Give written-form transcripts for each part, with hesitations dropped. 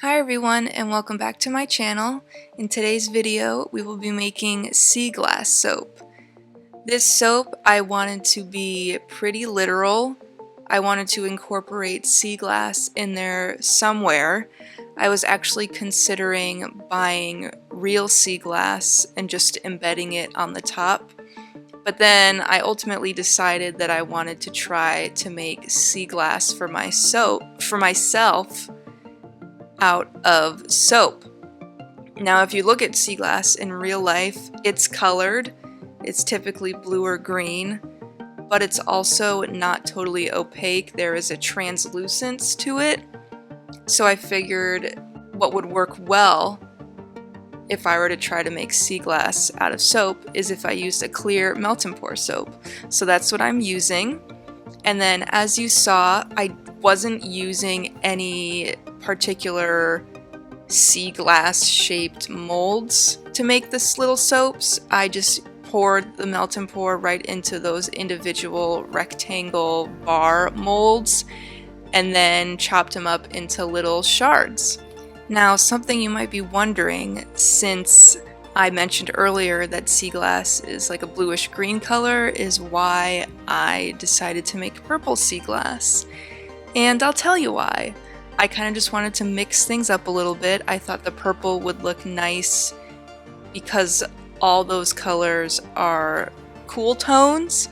Hi everyone and welcome back to my channel. In today's video we will be making sea glass soap. This soap I wanted to be pretty literal. I wanted to incorporate sea glass in there somewhere. I was actually considering buying real sea glass and just embedding it on the top. But then I ultimately decided that I wanted to try to make sea glass for myself out of soap. Now, if you look at sea glass in real life, it's colored. It's typically blue or green, but it's also not totally opaque. There is a translucence to it. So I figured what would work well if I were to try to make sea glass out of soap is if I used a clear melt and pour soap. So that's what I'm using. And then as you saw, I wasn't using any particular sea glass shaped molds to make this little soaps. I just poured the melt and pour right into those individual rectangle bar molds and then chopped them up into little shards. Now, something you might be wondering, since I mentioned earlier that sea glass is like a bluish green color, is why I decided to make purple sea glass. And I'll tell you why. I kind of just wanted to mix things up a little bit. I thought the purple would look nice because all those colors are cool tones.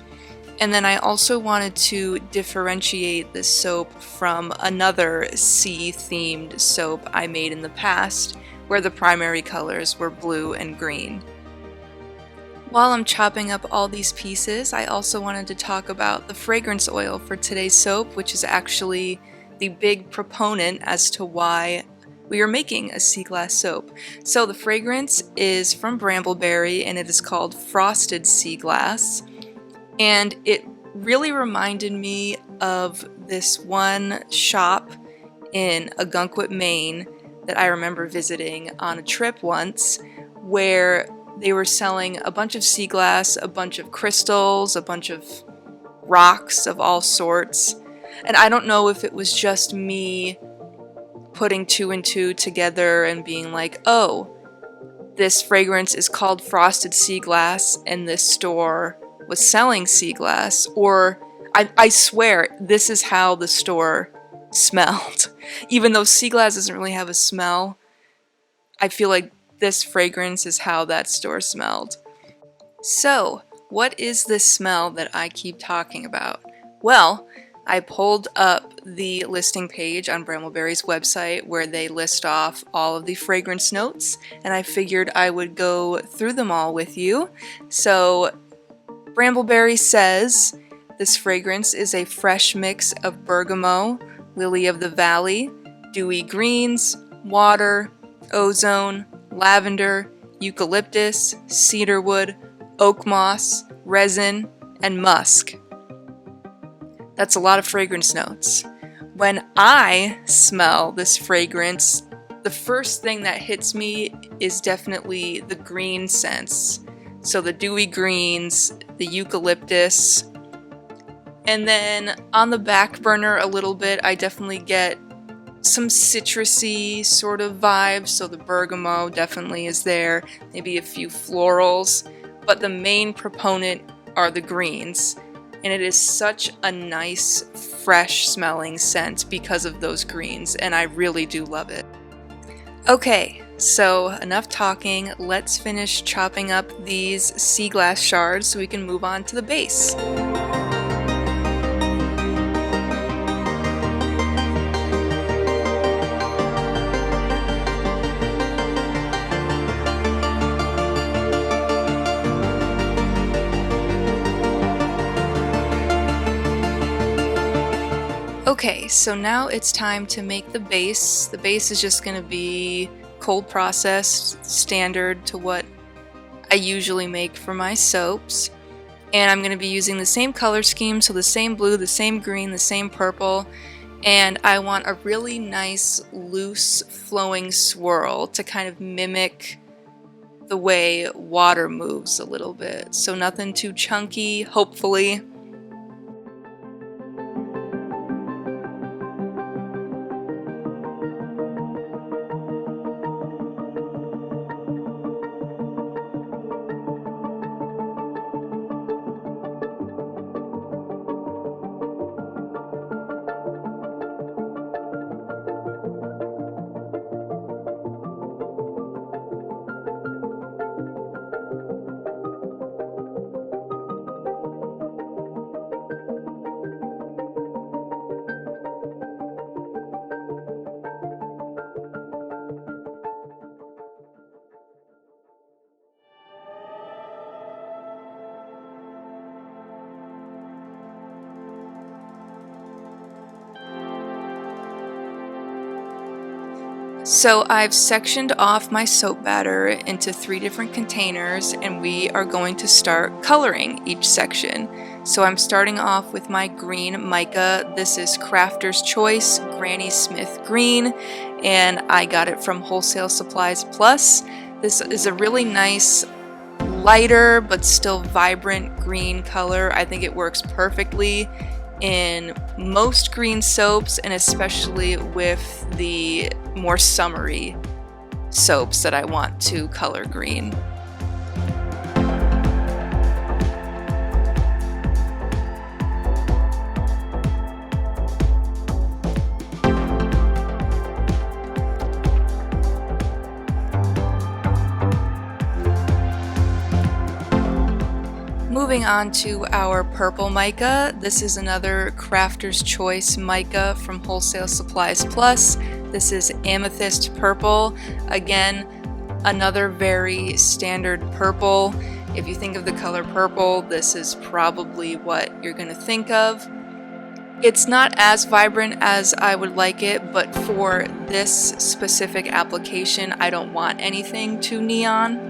And then I also wanted to differentiate this soap from another sea-themed soap I made in the past, where the primary colors were blue and green. While I'm chopping up all these pieces, I also wanted to talk about the fragrance oil for today's soap, which is actually the big proponent as to why we are making a sea glass soap. So the fragrance is from Brambleberry and it is called Frosted Sea Glass. And it really reminded me of this one shop in Ogunquit, Maine that I remember visiting on a trip once, where they were selling a bunch of sea glass, a bunch of crystals, a bunch of rocks of all sorts. And I don't know if it was just me putting two and two together and being like, oh, this fragrance is called Frosted Sea Glass and this store was selling sea glass, or I swear this is how the store smelled. Even though sea glass doesn't really have a smell, I feel like this fragrance is how that store smelled. So, what is this smell that I keep talking about? Well, I pulled up the listing page on Brambleberry's website where they list off all of the fragrance notes, and I figured I would go through them all with you. So, Brambleberry says this fragrance is a fresh mix of bergamot, lily of the valley, dewy greens, water, ozone, lavender, eucalyptus, cedarwood, oak moss, resin, and musk. That's a lot of fragrance notes. When I smell this fragrance, the first thing that hits me is definitely the green scents. So the dewy greens, the eucalyptus, and then on the back burner a little bit, I definitely get some citrusy sort of vibes. So the bergamot definitely is there, maybe a few florals, but the main proponent are the greens. And it is such a nice, fresh smelling scent because of those greens, and I really do love it. Okay, so enough talking, let's finish chopping up these sea glass shards so we can move on to the base. Okay, so now it's time to make the base. The base is just going to be cold processed, standard to what I usually make for my soaps. And I'm going to be using the same color scheme, so the same blue, the same green, the same purple. And I want a really nice, loose, flowing swirl to kind of mimic the way water moves a little bit. So nothing too chunky, hopefully. So I've sectioned off my soap batter into 3 different containers, and we are going to start coloring each section. So I'm starting off with my green mica. This is Crafter's Choice Granny Smith Green, and I got it from Wholesale Supplies Plus. This is a really nice, lighter but still vibrant green color. I think it works perfectly in most green soaps, and especially with the more summery soaps that I want to color green. Moving on to our purple mica. This is another Crafter's Choice mica from Wholesale Supplies Plus. This is Amethyst Purple. Again, another very standard purple. If you think of the color purple, this is probably what you're going to think of. It's not as vibrant as I would like it, but for this specific application, I don't want anything too neon.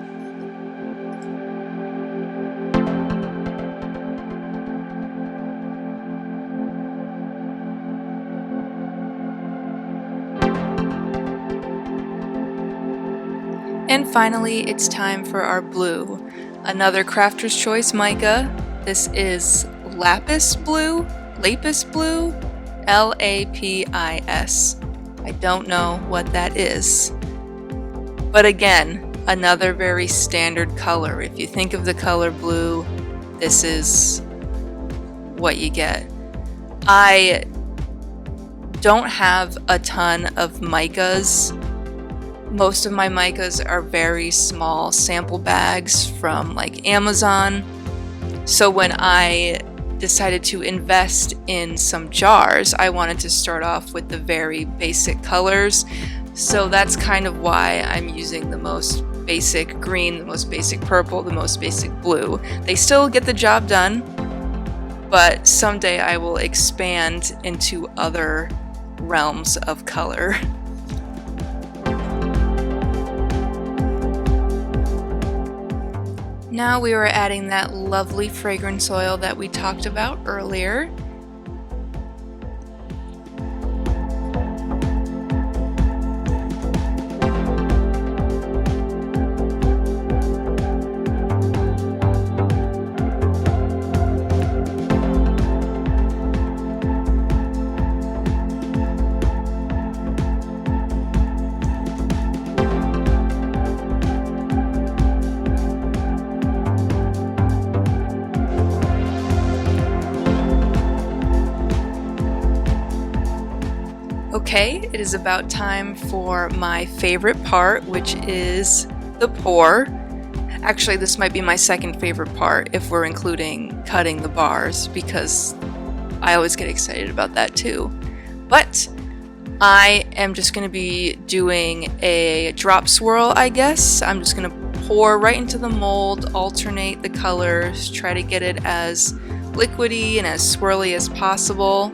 And finally, it's time for our blue. Another Crafter's Choice mica. This is Lapis Blue, L-A-P-I-S. I don't know what that is. But again, another very standard color. If you think of the color blue, this is what you get. I don't have a ton of micas. Most of my micas are very small sample bags from like Amazon. So when I decided to invest in some jars, I wanted to start off with the very basic colors. So that's kind of why I'm using the most basic green, the most basic purple, the most basic blue. They still get the job done, but someday I will expand into other realms of color. Now we are adding that lovely fragrance oil that we talked about earlier. Okay, it is about time for my favorite part, which is the pour. Actually, this might be my second favorite part if we're including cutting the bars, because I always get excited about that too. But I am just going to be doing a drop swirl, I guess. I'm just going to pour right into the mold, alternate the colors, try to get it as liquidy and as swirly as possible.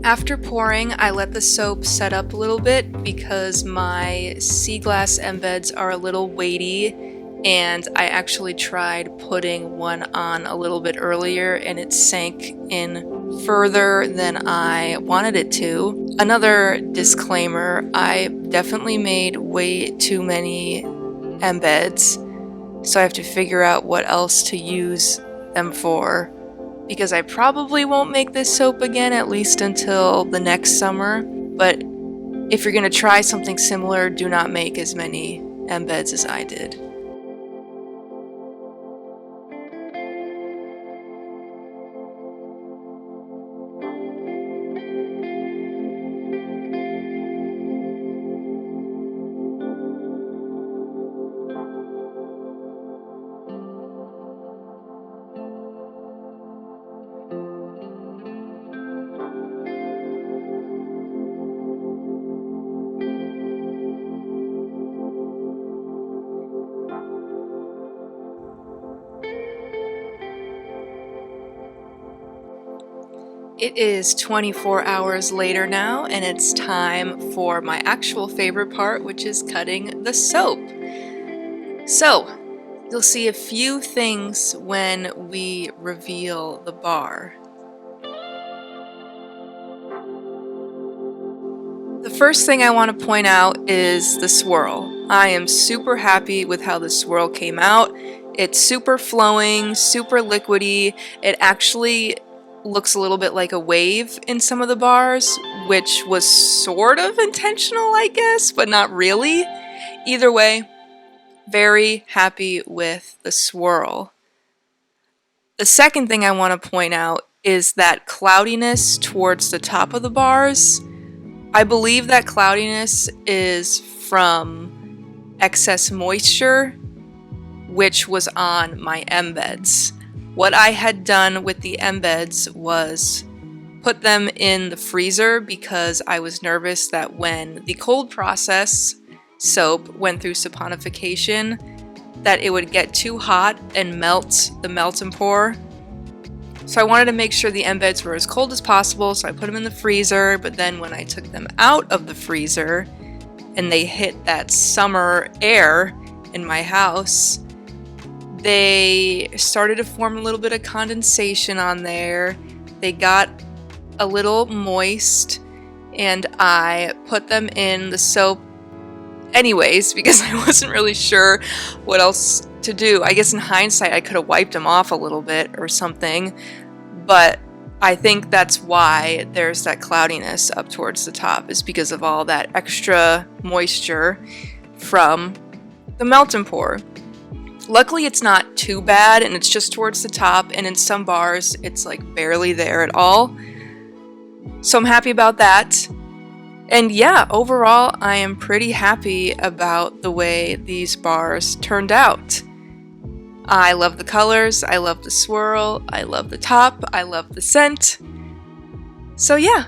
After pouring, I let the soap set up a little bit because my sea glass embeds are a little weighty, and I actually tried putting one on a little bit earlier and it sank in further than I wanted it to. Another disclaimer, I definitely made way too many embeds, so I have to figure out what else to use them for, because I probably won't make this soap again, at least until the next summer. But if you're going to try something similar, do not make as many embeds as I did. It is 24 hours later now, and it's time for my actual favorite part, which is cutting the soap. So, you'll see a few things when we reveal the bar. The first thing I want to point out is the swirl. I am super happy with how the swirl came out. It's super flowing, super liquidy. It actually looks a little bit like a wave in some of the bars, which was sort of intentional, I guess, but not really. Either way, very happy with the swirl. The second thing I want to point out is that cloudiness towards the top of the bars. I believe that cloudiness is from excess moisture, which was on my embeds. What I had done with the embeds was put them in the freezer because I was nervous that when the cold process soap went through saponification, that it would get too hot and melt the melt and pour. So I wanted to make sure the embeds were as cold as possible, so I put them in the freezer, but then when I took them out of the freezer and they hit that summer air in my house, they started to form a little bit of condensation on there. They got a little moist, and I put them in the soap anyways because I wasn't really sure what else to do. I guess in hindsight I could have wiped them off a little bit or something, but I think that's why there's that cloudiness up towards the top, is because of all that extra moisture from the melt and pour. Luckily it's not too bad, and it's just towards the top, and in some bars it's like barely there at all. So I'm happy about that. And yeah, overall I am pretty happy about the way these bars turned out. I love the colors, I love the swirl, I love the top, I love the scent. So yeah,